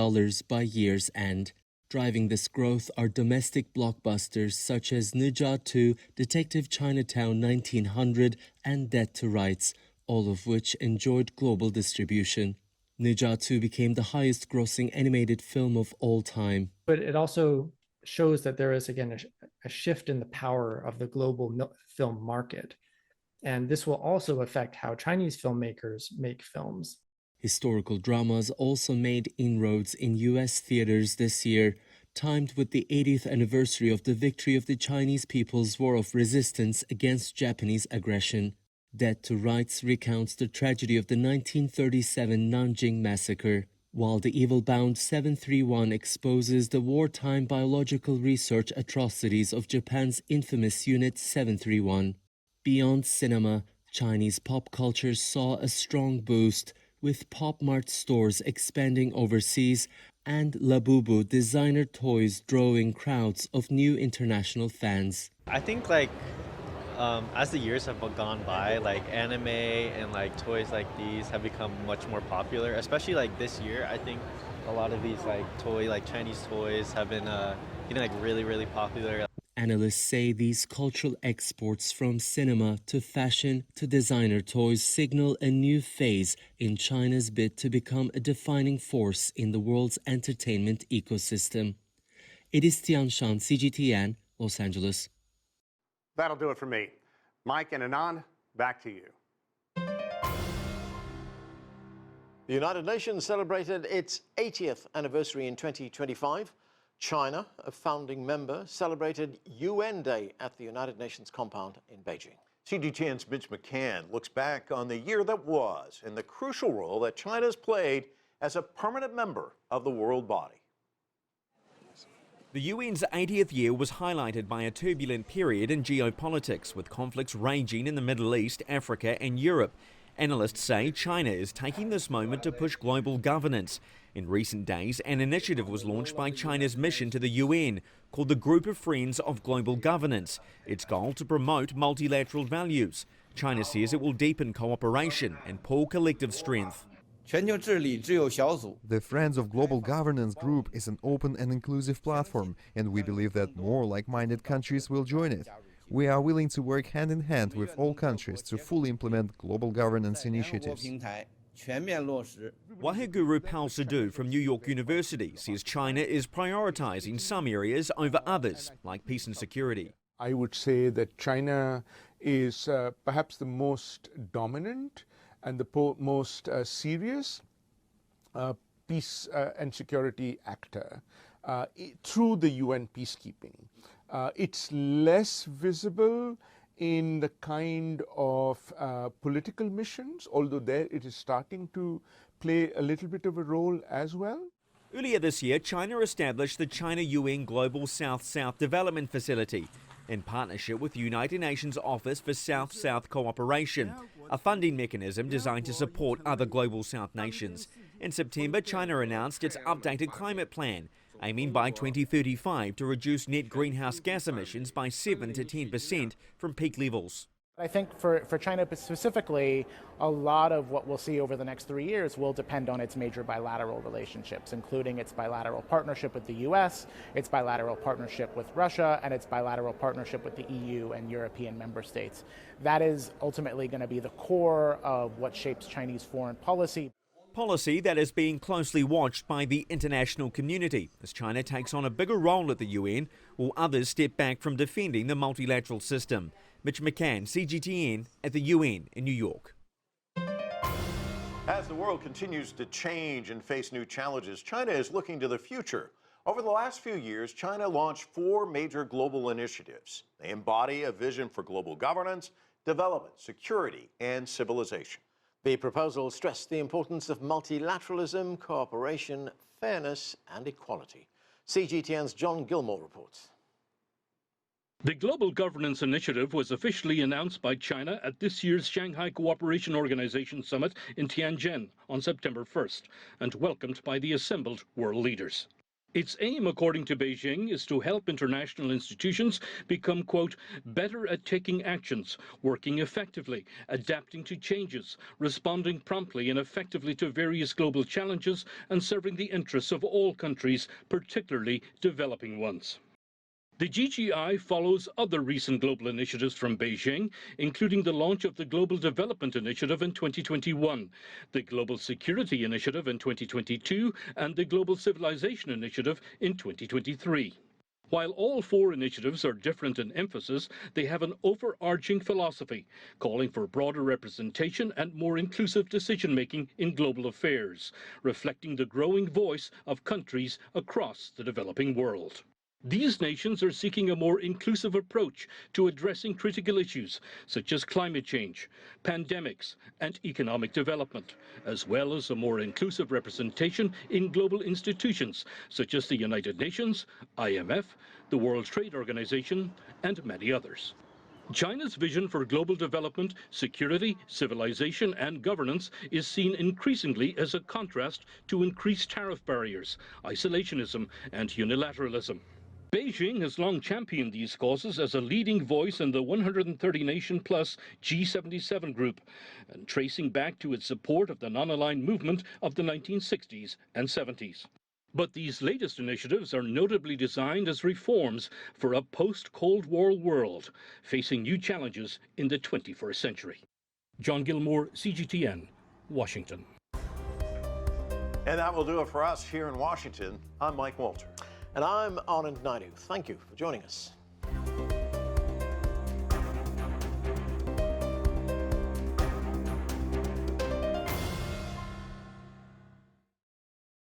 by year's end. Driving this growth are domestic blockbusters such as Ne Zha 2, Detective Chinatown 1900, and Dead to Rights, all of which enjoyed global distribution. Ne Zha 2 became the highest-grossing animated film of all time. But it also shows that there is, again, a shift in the power of the global film market. And this will also affect how Chinese filmmakers make films. Historical dramas also made inroads in U.S. theaters this year, timed with the 80th anniversary of the victory of the Chinese People's War of Resistance against Japanese aggression. Dead to Rights recounts the tragedy of the 1937 Nanjing Massacre, while The Evil-Bound 731 exposes the wartime biological research atrocities of Japan's infamous Unit 731. Beyond cinema, Chinese pop culture saw a strong boost, with Pop Mart stores expanding overseas and Labubu designer toys drawing crowds of new international fans. I think as the years have gone by, anime and toys like these have become much more popular, especially this year. I think a lot of these Chinese toys have been getting really, really popular. Analysts say these cultural exports from cinema to fashion to designer toys signal a new phase in China's bid to become a defining force in the world's entertainment ecosystem. It is Tianshan, CGTN, Los Angeles. That'll do it for me. Mike and Anand, back to you. The United Nations celebrated its 80th anniversary in 2025. China, a founding member, celebrated UN Day at the United Nations compound in Beijing. CGTN's Mitch McCann looks back on the year that was and the crucial role that China has played as a permanent member of the world body. The UN's 80th year was highlighted by a turbulent period in geopolitics, with conflicts raging in the Middle East, Africa and Europe. Analysts say China is taking this moment to push global governance. In recent days, an initiative was launched by China's mission to the UN called the Group of Friends of Global Governance. Its goal to promote multilateral values. China says it will deepen cooperation and pull collective strength. The Friends of Global Governance Group is an open and inclusive platform, and we believe that more like-minded countries will join it. We are willing to work hand in hand with all countries to fully implement global governance initiatives. Waheguru Pal Sadhu from New York University says China is prioritizing some areas over others, like peace and security. I would say that China is perhaps the most dominant and the most serious peace and security actor through the UN peacekeeping. It's less visible in the kind of political missions, although there it is starting to play a little bit of a role as well. Earlier this year, China established the China-UN Global South-South Development Facility in partnership with the United Nations Office for South-South Cooperation, a funding mechanism designed to support other Global South nations. In September, China announced its updated climate plan, aiming by 2035 to reduce net greenhouse gas emissions by 7 to 10% from peak levels. I think for China specifically, a lot of what we'll see over the next 3 years will depend on its major bilateral relationships, including its bilateral partnership with the U.S., its bilateral partnership with Russia, and its bilateral partnership with the EU and European member states. That is ultimately going to be the core of what shapes Chinese foreign policy. Policy that is being closely watched by the international community as China takes on a bigger role at the UN while others step back from defending the multilateral system. Mitch McCann, CGTN, at the UN in New York. As the world continues to change and face new challenges, China is looking to the future. Over the last few years, China launched 4 major global initiatives. They embody a vision for global governance, development, security, and civilization. The proposal stressed the importance of multilateralism, cooperation, fairness, and equality. CGTN's John Gilmore reports. The Global Governance Initiative was officially announced by China at this year's Shanghai Cooperation Organization Summit in Tianjin on September 1st and welcomed by the assembled world leaders. Its aim, according to Beijing, is to help international institutions become, quote, better at taking actions, working effectively, adapting to changes, responding promptly and effectively to various global challenges, and serving the interests of all countries, particularly developing ones. The GGI follows other recent global initiatives from Beijing, including the launch of the Global Development Initiative in 2021, the Global Security Initiative in 2022, and the Global Civilization Initiative in 2023. While all 4 initiatives are different in emphasis, they have an overarching philosophy, calling for broader representation and more inclusive decision-making in global affairs, reflecting the growing voice of countries across the developing world. These nations are seeking a more inclusive approach to addressing critical issues such as climate change, pandemics, and economic development, as well as a more inclusive representation in global institutions such as the United Nations, IMF, the World Trade Organization, and many others. China's vision for global development, security, civilization, and governance is seen increasingly as a contrast to increased tariff barriers, isolationism, and unilateralism. Beijing has long championed these causes as a leading voice in the 130-nation-plus G77 group, and tracing back to its support of the non-aligned movement of the 1960s and 70s. But these latest initiatives are notably designed as reforms for a post-Cold War world, facing new challenges in the 21st century. John Gilmore, CGTN, Washington. And that will do it for us here in Washington. I'm Mike Walter. And I'm Anand Naidu. Thank you for joining us.